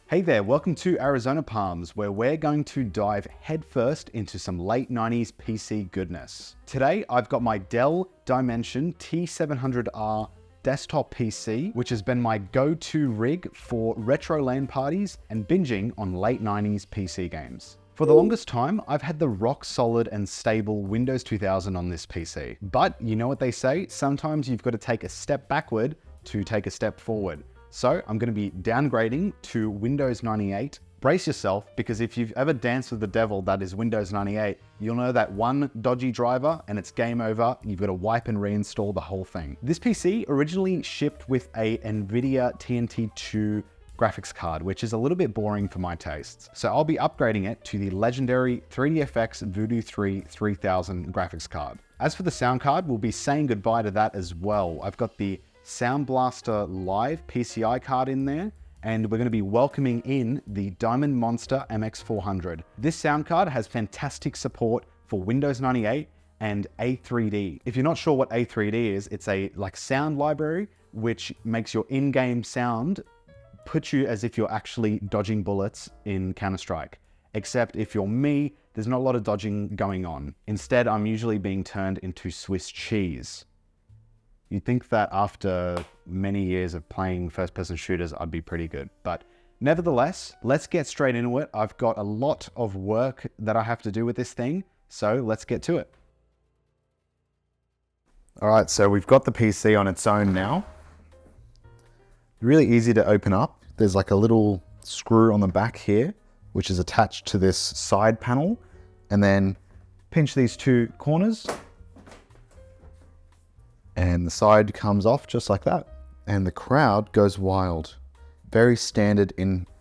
Hey there, welcome to Arizona Palms, where we're going to dive headfirst into some late 90s PC goodness. Today, I've got my Dell Dimension T700r desktop PC, which has been my go-to rig for retro LAN parties and binging on late 90s PC games. For the longest time, I've had the rock solid and stable Windows 2000 on this PC. But you know what they say, sometimes you've got to take a step backward to take a step forward. So I'm going to be downgrading to Windows 98. Brace yourself, because if you've ever danced with the devil that is Windows 98, you'll know that one dodgy driver and it's game over. You've got to wipe and reinstall the whole thing. This PC originally shipped with a NVIDIA TNT2 graphics card, which is a little bit boring for my tastes. So I'll be upgrading it to the legendary 3DFX Voodoo3 3000 graphics card. As for the sound card, we'll be saying goodbye to that as well. I've got the Sound Blaster Live PCI card in there, and we're going to be welcoming in the Diamond Monster MX400. This sound card has fantastic support for Windows 98 and A3D. If you're not sure what A3D is, it's a sound library which makes your in-game sound put you as if you're actually dodging bullets in Counter-Strike. Except if you're me, there's not a lot of dodging going on. Instead, I'm usually being turned into Swiss cheese. You'd think that after many years of playing first-person shooters, I'd be pretty good. But nevertheless, let's get straight into it. I've got a lot of work that I have to do with this thing, so let's get to it. All right, so we've got the PC on its own now. Really easy to open up. There's like a little screw on the back here, which is attached to this side panel, and then pinch these two corners, and the side comes off just like that. And the crowd goes wild. Very standard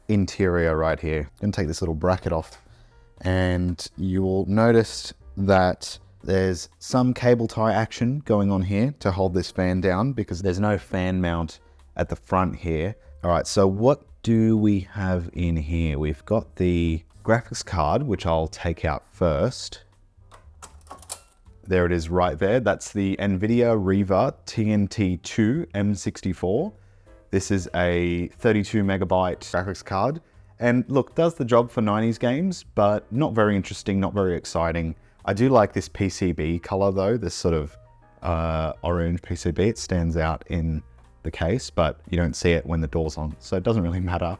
interior right here. I'm gonna take this little bracket off, and you will notice that there's some cable tie action going on here to hold this fan down, because there's no fan mount at the front here. All right, so what do we have in here? We've got the graphics card, which I'll take out first. There it is right there. That's the NVIDIA Riva TNT2 M64. This is a 32 megabyte graphics card. And look, does the job for 90s games, but not very interesting, not very exciting. I do like this PCB color though, this sort of orange PCB. It stands out in the case, but you don't see it when the door's on, so it doesn't really matter.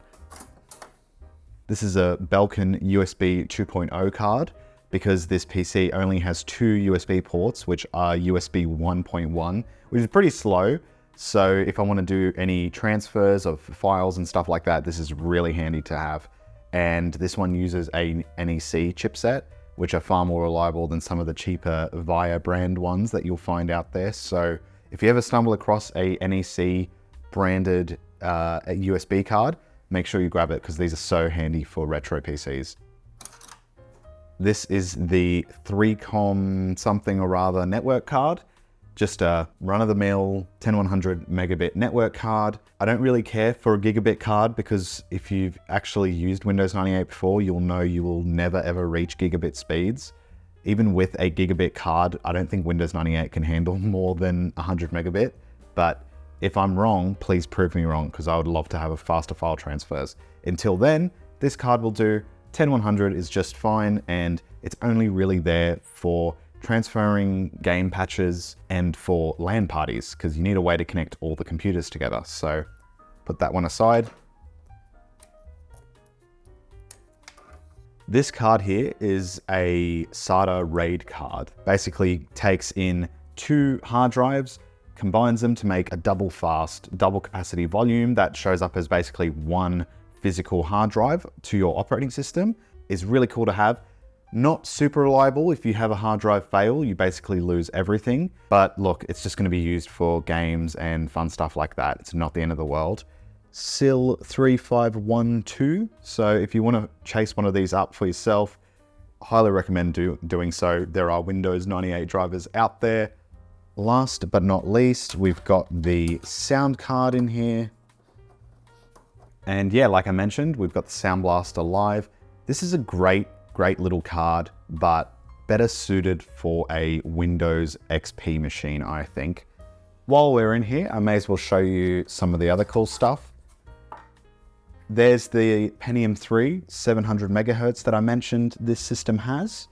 This is a Belkin USB 2.0 card, because this PC only has two USB ports, which are USB 1.1, which is pretty slow. So if I want to do any transfers of files and stuff like that, this is really handy to have. And this one uses a NEC chipset, which are far more reliable than some of the cheaper VIA brand ones that you'll find out there. So if you ever stumble across a NEC branded USB card, make sure you grab it, because these are so handy for retro PCs. This is the 3Com something or other network card. Just a run-of-the-mill 10100 megabit network card. I don't really care for a gigabit card, because if you've actually used Windows 98 before, you'll know you will never ever reach gigabit speeds. Even with a gigabit card, I don't think Windows 98 can handle more than 100 megabit. But if I'm wrong, please prove me wrong, because I would love to have a faster file transfers. Until then, this card will do. 10100 is just fine, and it's only really there for transferring game patches and for LAN parties, because you need a way to connect all the computers together. So put that one aside. This card here is a SATA RAID card. Basically takes in two hard drives, combines them to make a double fast, double capacity volume that shows up as basically one physical hard drive to your operating system. Is really cool to have. Not super reliable. If you have a hard drive fail, you basically lose everything. But look, it's just going to be used for games and fun stuff like that. It's not the end of the world. SIL 3512. So if you want to chase one of these up for yourself, highly recommend doing so. There are Windows 98 drivers out there. Last but not least, we've got the sound card in here. And yeah, like I mentioned, we've got the Sound Blaster Live. This is a great little card, but better suited for a Windows XP machine, I think. While we're in here, I may as well show you some of the other cool stuff. there's the Pentium 3 700 megahertz that I mentioned this system has.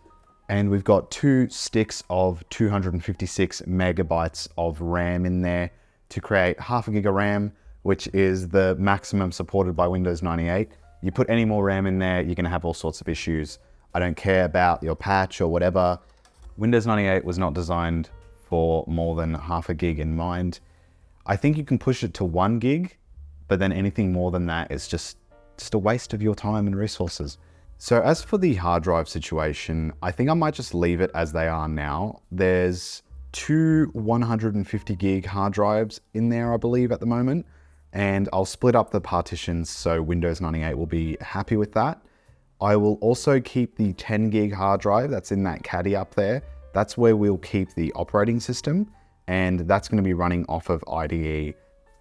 And we've got 2 sticks of 256 megabytes of RAM in there to create half a gig of RAM, which is the maximum supported by Windows 98. You put any more RAM in there, you're gonna have all sorts of issues. I don't care about your patch or whatever. Windows 98 was not designed for more than half a gig in mind. I think you can push it to 1 gig, but then anything more than that is just a waste of your time and resources. So as for the hard drive situation, I think I might just leave it as they are now. There's 2 150 gig hard drives in there, I believe, at the moment. And I'll split up the partitions so Windows 98 will be happy with that. I will also keep the 10 gig hard drive that's in that caddy up there. That's where we'll keep the operating system, and that's going to be running off of IDE.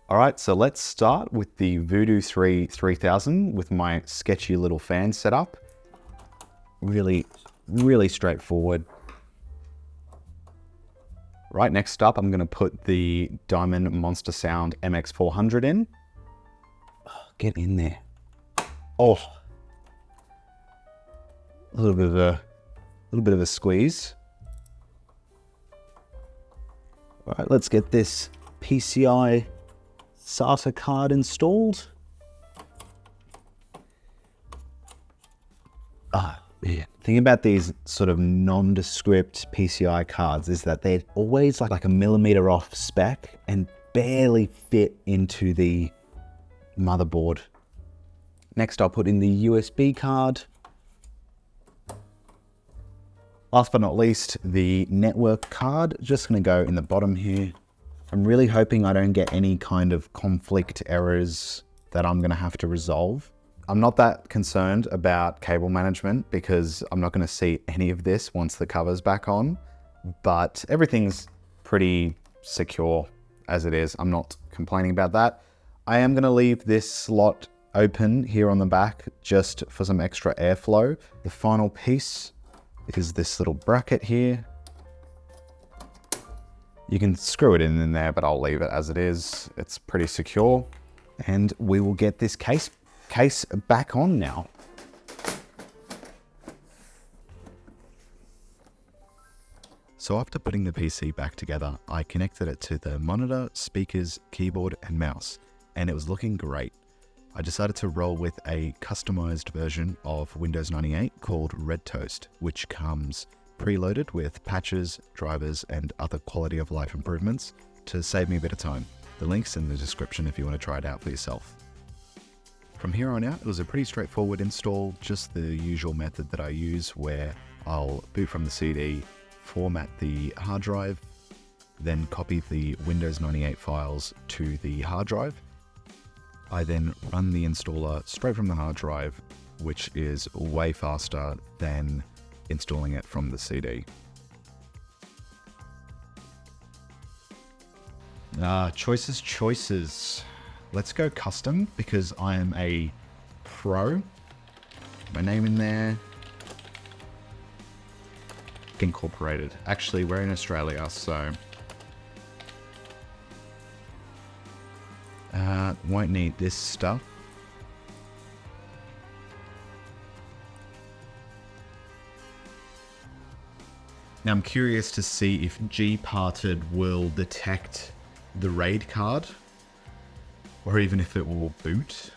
All right, so let's start with the Voodoo3 3000 with my sketchy little fan setup. Really straightforward. Right, next up, I'm gonna put the Diamond Monster Sound MX400 in. Oh, get in there. Oh, a little bit of a squeeze. All right, let's get this PCI SATA card installed. Yeah. The thing about these sort of nondescript PCI cards is that they're always like a millimeter off spec and barely fit into the motherboard. Next, I'll put in the USB card. Last but not least, the network card. Just gonna go in the bottom here. I'm really hoping I don't get any kind of conflict errors that I'm gonna have to resolve. I'm not that concerned about cable management because I'm not gonna see any of this once the cover's back on, but everything's pretty secure as it is. I'm not complaining about that. I am gonna leave this slot open here on the back just for some extra airflow. The final piece is this little bracket here. You can screw it in there, but I'll leave it as it is. It's pretty secure. And we will get this case back on now. So after putting the PC back together, I connected it to the monitor, speakers, keyboard, and mouse, and it was looking great. I decided to roll with a customized version of Windows 98 called Red Toast, which comes preloaded with patches, drivers, and other quality of life improvements to save me a bit of time. The link's in the description if you want to try it out for yourself. From here on out, it was a pretty straightforward install, just the usual method that I use where I'll boot from the CD, format the hard drive, then copy the Windows 98 files to the hard drive. I then run the installer straight from the hard drive, which is way faster than installing it from the CD. Choices. Let's go custom because I am a pro. My name in there. Incorporated. Actually, we're in Australia, so won't need this stuff. Now I'm curious to see if Gparted will detect the RAID card, or even if it will boot.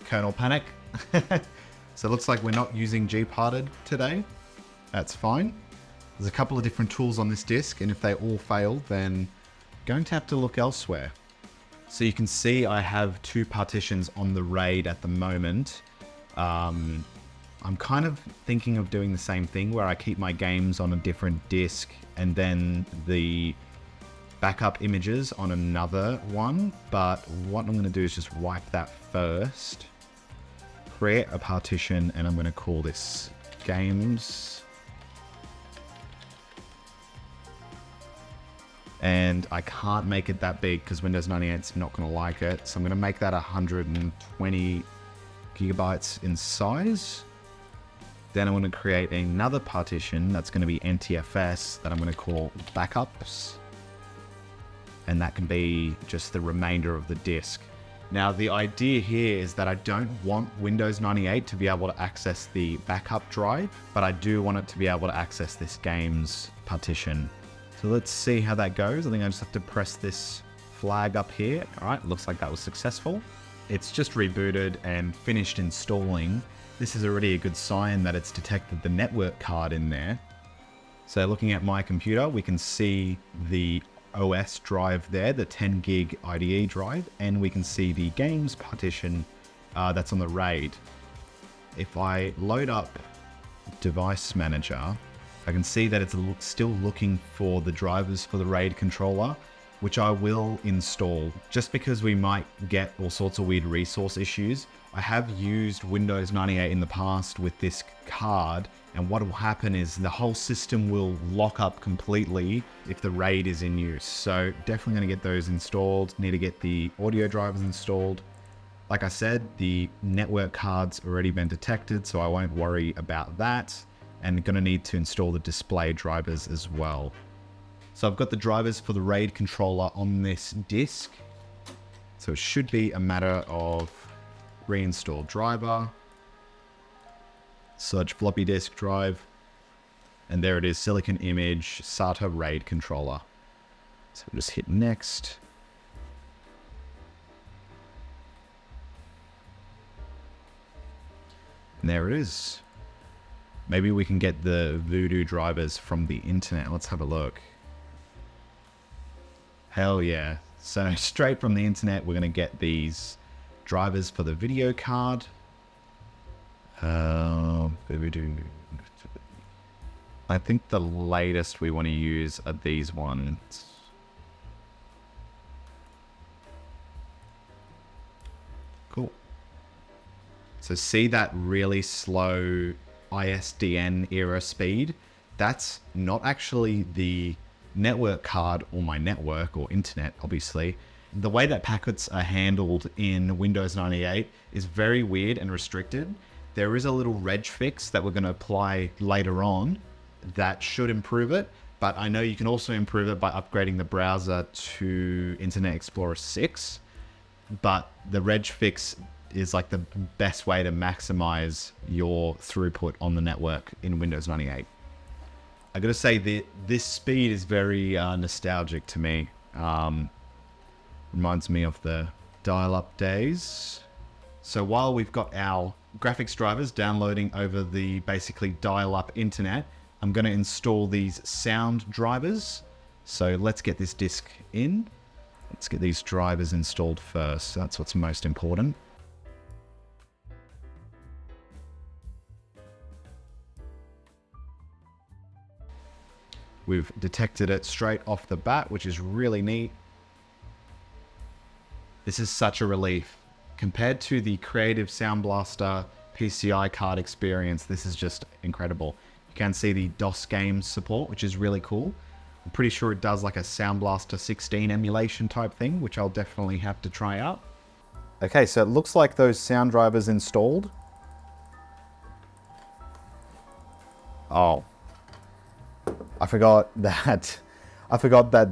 Kernel panic. So it looks like we're not using Gparted today. That's fine. There's a couple of different tools on this disk, and if they all fail, then going to have to look elsewhere. So you can see I have 2 partitions on the RAID at the moment. I'm kind of thinking of doing the same thing where I keep my games on a different disk and then the backup images on another one. But what I'm going to do is just wipe that first, create a partition, and I'm going to call this games. And I can't make it that big because Windows 98's not going to like it. So I'm going to make that 120 gigabytes in size. Then I'm going to create another partition that's going to be NTFS that I'm going to call backups. And that can be just the remainder of the disk. Now, the idea here is that I don't want Windows 98 to be able to access the backup drive, but I do want it to be able to access this games partition. So let's see how that goes. I think I just have to press this flag up here. All right, looks like that was successful. It's just rebooted and finished installing. This is already a good sign that it's detected the network card in there. So looking at my computer, we can see the OS drive there, the 10 gig IDE drive, and we can see the games partition that's on the RAID. If I load up Device Manager, I can see that it's still looking for the drivers for the RAID controller, which I will install just because we might get all sorts of weird resource issues. I have used Windows 98 in the past with this card, and what will happen is the whole system will lock up completely if the RAID is in use. So definitely going to get those installed. Need to get the audio drivers installed. Like I said, the network card's already been detected, so I won't worry about that. And going to need to install the display drivers as well. So I've got the drivers for the RAID controller on this disk. So it should be a matter of reinstall driver, search floppy disk drive, and there it is, silicon image SATA RAID controller. So we'll just hit next. And there it is. Maybe we can get the Voodoo drivers from the internet. Let's have a look. Hell yeah. So straight from the internet, we're going to get these drivers for the video card. I think the latest we want to use are these ones. Cool. So see that really slow ISDN era speed? That's not actually the network card or my network or internet, obviously. The way that packets are handled in Windows 98 is very weird and restricted. There is a little reg fix that we're going to apply later on that should improve it, but I know you can also improve it by upgrading the browser to Internet Explorer 6, but the reg fix is like the best way to maximize your throughput on the network in Windows 98. I gotta say that this speed is very nostalgic to me. Reminds me of the dial-up days. So while we've got our graphics drivers downloading over the basically dial-up internet, I'm going to install these sound drivers. So let's get this disk in. Let's get these drivers installed first. That's what's most important. We've detected it straight off the bat, which is really neat. This is such a relief. Compared to the Creative Sound Blaster PCI card experience, this is just incredible. You can see the DOS games support, which is really cool. I'm pretty sure it does like a Sound Blaster 16 emulation type thing, which I'll definitely have to try out. Okay, so it looks like those sound drivers installed. Oh, I forgot that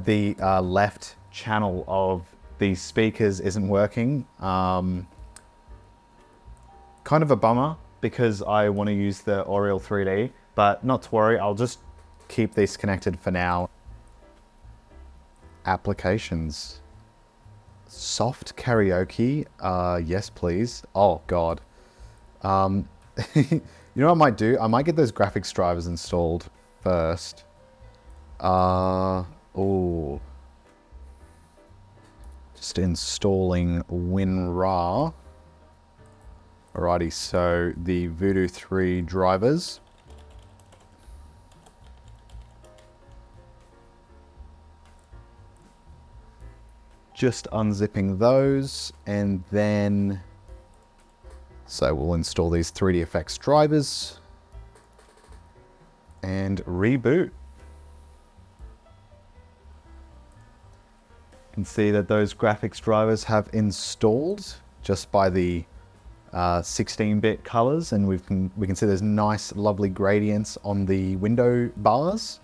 the left channel of these speakers isn't working. Kind of a bummer because I want to use the Oriole 3D, but not to worry, I'll just keep these connected for now. Applications. Soft karaoke, yes please. Oh God. You know what I might do? I might get those graphics drivers installed first. Oh. Just installing WinRAR. Alrighty, so the Voodoo3 drivers. Just unzipping those, and then so we'll install these 3D effects drivers and reboot. You can see that those graphics drivers have installed just by the 16-bit colors, and we can see there's nice lovely gradients on the window bars.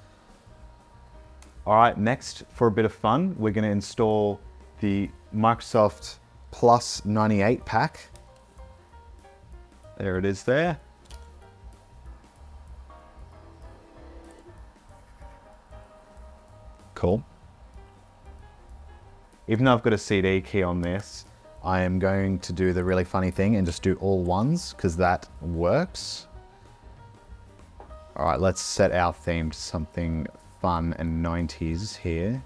All right, next for a bit of fun, we're going to install the Microsoft plus 98 pack. There it is there. Cool. Even though I've got a CD key on this, I am going to do the really funny thing and just do all ones, because that works. All right, let's set our theme to something fun and 90s here.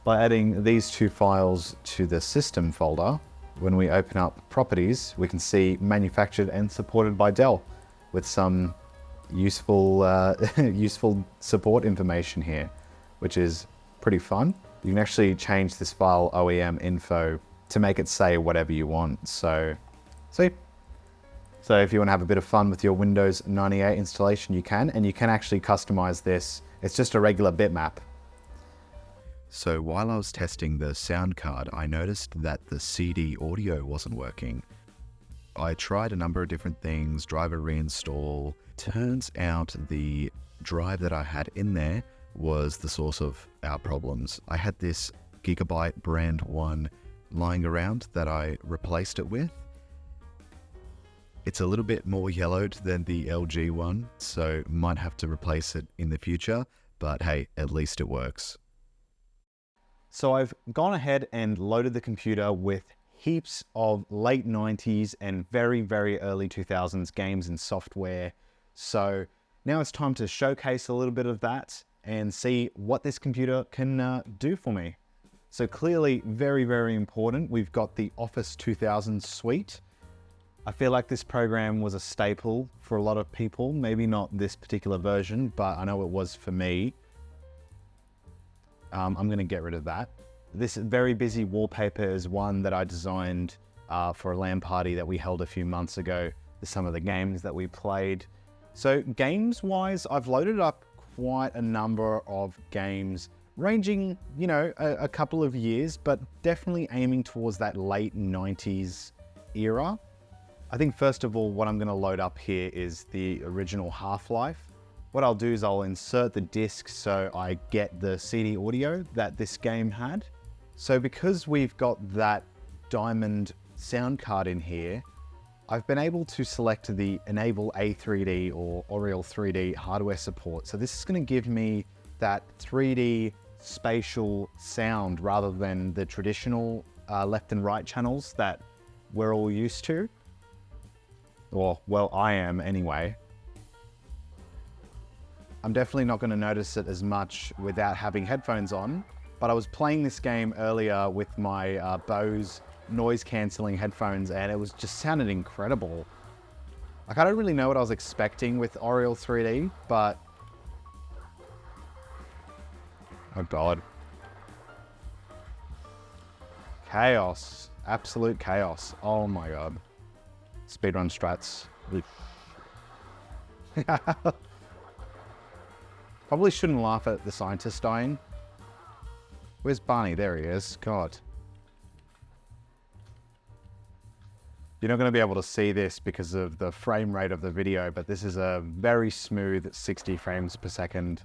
By adding these two files to the system folder, when we open up properties, we can see manufactured and supported by Dell with some useful, useful support information here, which is pretty fun. You can actually change this file OEM info to make it say whatever you want. So if you want to have a bit of fun with your Windows 98 installation, you can, and you can actually customize this. It's just a regular bitmap. So while I was testing the sound card, I noticed that the CD audio wasn't working. I tried a number of different things, driver reinstall. Turns out the drive that I had in there was the source of our problems. I had this Gigabyte brand one lying around that I replaced it with. It's a little bit more yellowed than the LG one, so might have to replace it in the future, but hey, at least it works. So I've gone ahead and loaded the computer with heaps of late 90s and very, very early 2000s games and software. So now it's time to showcase a little bit of that and see what this computer can do for me. So clearly very, very important. We've got the Office 2000 suite. I feel like this program was a staple for a lot of people, maybe not this particular version, but I know it was for me. I'm going to get rid of that. This very busy wallpaper is one that I designed for a LAN party that we held a few months ago. Some of the games that we played. So games-wise, I've loaded up quite a number of games ranging, you know, a couple of years, but definitely aiming towards that late 90s era. I think first of all, what I'm going to load up here is the original Half-Life. What I'll do is I'll insert the disc so I get the CD audio that this game had. So because we've got that diamond sound card in here, I've been able to select the Enable A3D or Oriel 3D hardware support. So this is going to give me that 3D spatial sound rather than the traditional left and right channels that we're all used to. Or, well, I am anyway. I'm definitely not going to notice it as much without having headphones on, but I was playing this game earlier with my Bose noise cancelling headphones and it was just sounded incredible. Like, I don't really know what I was expecting with Oriel 3D, but oh god. Chaos. Absolute chaos. Oh my god. Speedrun strats. Probably shouldn't laugh at the scientist dying. Where's Barney? There he is. God. You're not going to be able to see this because of the frame rate of the video, but this is a very smooth 60 frames per second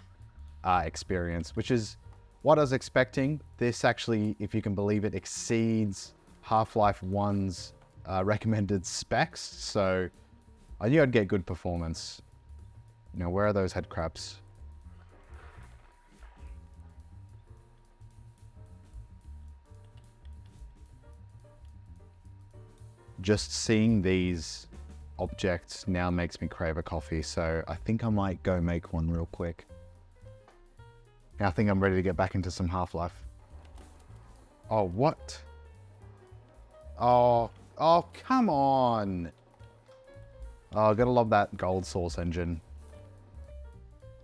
experience, which is what I was expecting. This actually, if you can believe it, exceeds Half-Life 1's recommended specs, so I knew I'd get good performance. You know, where are those head crabs? Just seeing these objects now makes me crave a coffee, so I think I might go make one real quick. I think I'm ready to get back into some Half-Life. Oh, what? Oh, come on. Oh, gotta love that gold source engine.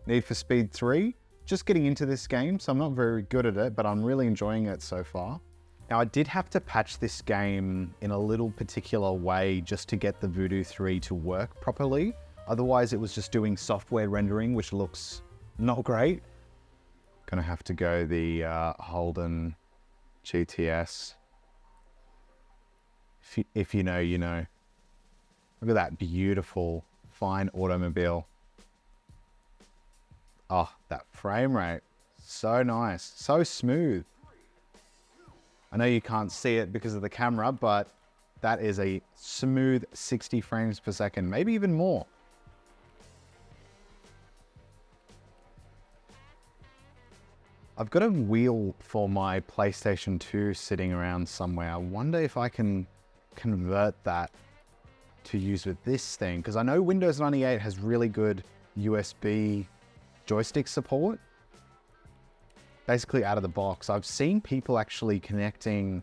Need for Speed 3. Just getting into this game, so I'm not very good at it, but I'm really enjoying it so far. Now, I did have to patch this game in a little particular way just to get the Voodoo3 to work properly. Otherwise, it was just doing software rendering, which looks not great. Gonna have to go the Holden GTS. If you know, you know. Look at that beautiful, fine automobile. Oh, that frame rate. So nice, so smooth. I know you can't see it because of the camera, but That is a smooth 60 frames per second, maybe even more. I've got a wheel for my PlayStation 2 sitting around somewhere. I wonder if I can convert that to use with this thing, because I know Windows 98 has really good USB joystick support. Basically out of the box. I've seen people actually connecting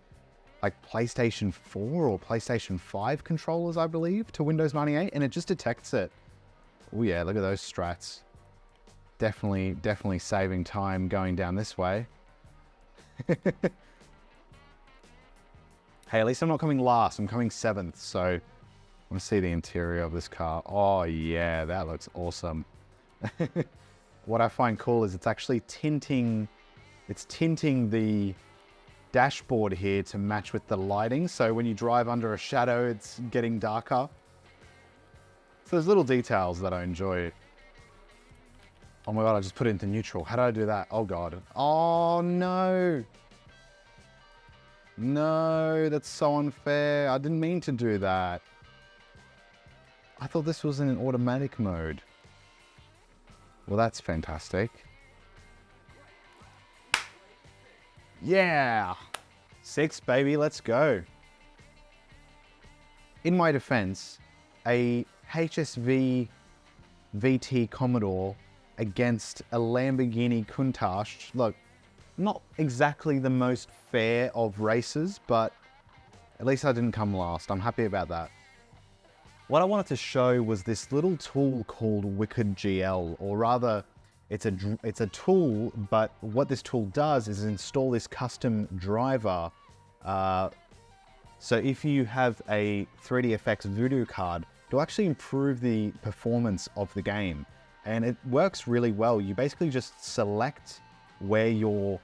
like PlayStation 4 or PlayStation 5 controllers, I believe, to Windows 98, and it just detects it. Oh yeah, look at those strats. Definitely saving time going down this way. Hey, at least I'm not coming last, I'm coming 7th, so I want to see the interior of this car. Oh yeah, that looks awesome. What I find cool is it's actually tinting the dashboard here to match with the lighting, so when you drive under a shadow, it's getting darker. So there's little details that I enjoy. Oh my god, I just put it into neutral. How did I do that? Oh god. Oh no! No, that's so unfair. I didn't mean to do that. I thought this was in an automatic mode. Well, that's fantastic. Yeah! 6, baby, let's go. In my defense, a HSV VT Commodore against a Lamborghini Countach. Look, not exactly the most fair of races, but at least I didn't come last. I'm happy about that. What I wanted to show was this little tool called WickedGL, or rather, it's a tool, but what this tool does is install this custom driver. So if you have a 3DFX Voodoo card, it'll actually improve the performance of the game. And it works really well. You basically just select where your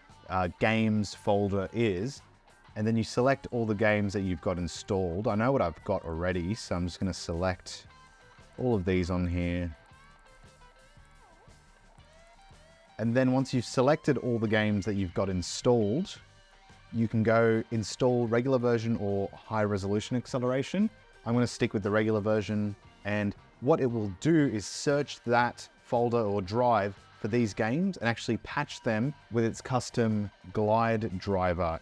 games folder is, and then you select all the games that you've got installed. I know what I've got already, so I'm just gonna select all of these on here. And then once you've selected all the games that you've got installed, you can go install regular version or high resolution acceleration. I'm gonna stick with the regular version, and what it will do is search that folder or drive for these games and actually patch them with its custom glide driver.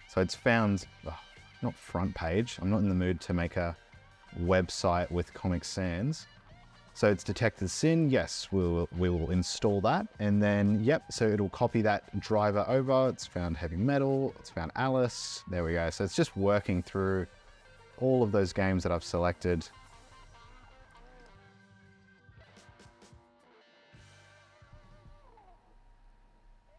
So it's found, not front page, I'm not in the mood to make a website with Comic Sans. So it's detected sin, yes, we will install that. And then, yep, so it'll copy that driver over. It's found heavy metal, it's found Alice, there we go. So it's just working through all of those games that I've selected.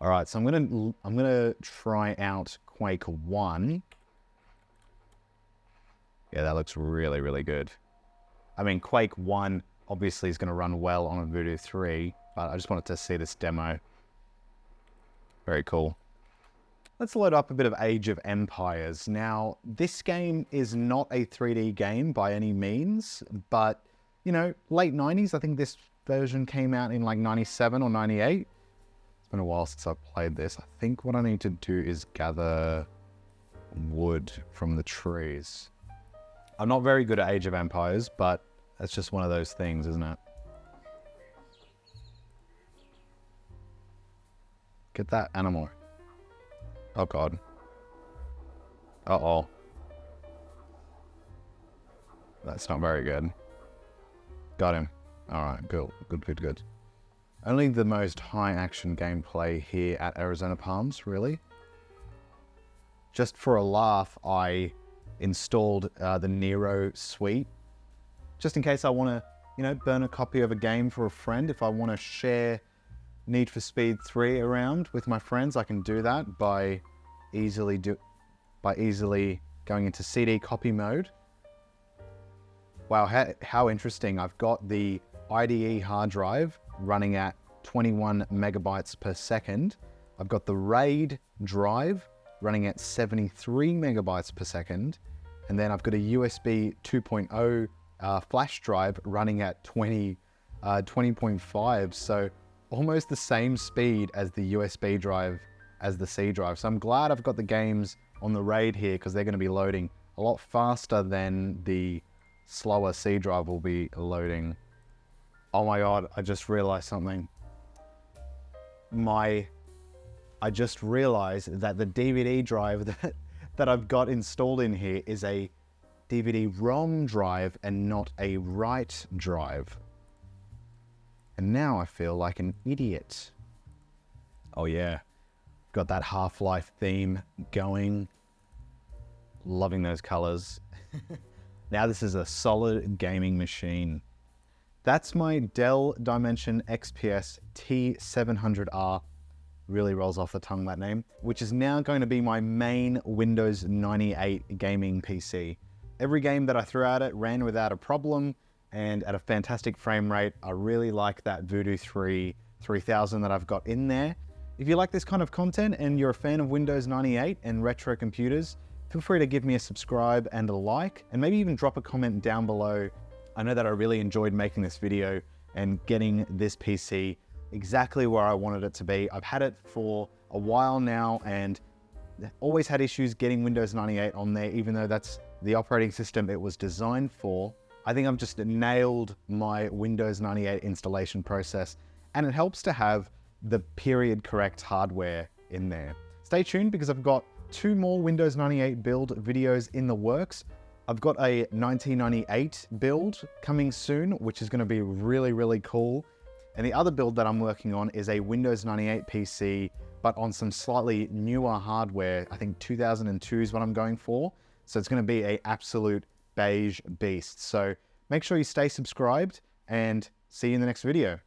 All right, so I'm gonna try out Quake 1. Yeah, that looks really, really good. I mean, Quake 1 obviously is gonna run well on a Voodoo3, but I just wanted to see this demo. Very cool. Let's load up a bit of Age of Empires. Now, this game is not a 3D game by any means, but, you know, late 90s, I think this version came out in like 97 or 98. It's been a while since I've played this. I think what I need to do is gather wood from the trees. I'm not very good at Age of Empires, but that's just one of those things, isn't it? Get that animal. Oh god. Uh-oh. That's not very good. Got him. Alright, good. Good. Only the most high action gameplay here at Arizona Palms, really. Just for a laugh, I installed the Nero suite. Just in case I want to, you know, burn a copy of a game for a friend. If I want to share Need for Speed 3 around with my friends, I can do that by easily going into CD copy mode. Wow, how interesting. I've got the IDE hard drive running at 21 megabytes per second. I've got the RAID drive running at 73 megabytes per second. And then I've got a USB 2.0 flash drive running at 20.5. So almost the same speed as the USB drive as the C drive. So I'm glad I've got the games on the RAID here because they're going to be loading a lot faster than the slower C drive will be loading. Oh my God, I just realized something. I just realized that the DVD drive that I've got installed in here is a DVD-ROM drive and not a write drive. And now I feel like an idiot. Oh yeah, got that Half-Life theme going. Loving those colors. Now this is a solid gaming machine. That's my Dell Dimension XPS T700r. Really rolls off the tongue, that name, which is now going to be my main Windows 98 gaming PC. Every game that I threw at it ran without a problem and at a fantastic frame rate. I really like that Voodoo3 3000 that I've got in there. If you like this kind of content and you're a fan of Windows 98 and retro computers, feel free to give me a subscribe and a like, and maybe even drop a comment down below. I know that I really enjoyed making this video and getting this PC exactly where I wanted it to be. I've had it for a while now and always had issues getting Windows 98 on there, even though that's the operating system it was designed for. I think I've just nailed my Windows 98 installation process, and it helps to have the period correct hardware in there. Stay tuned because I've got 2 more Windows 98 build videos in the works. I've got a 1998 build coming soon, which is going to be really, really cool. And the other build that I'm working on is a Windows 98 PC, but on some slightly newer hardware. I think 2002 is what I'm going for. So it's going to be an absolute beige beast. So make sure you stay subscribed and see you in the next video.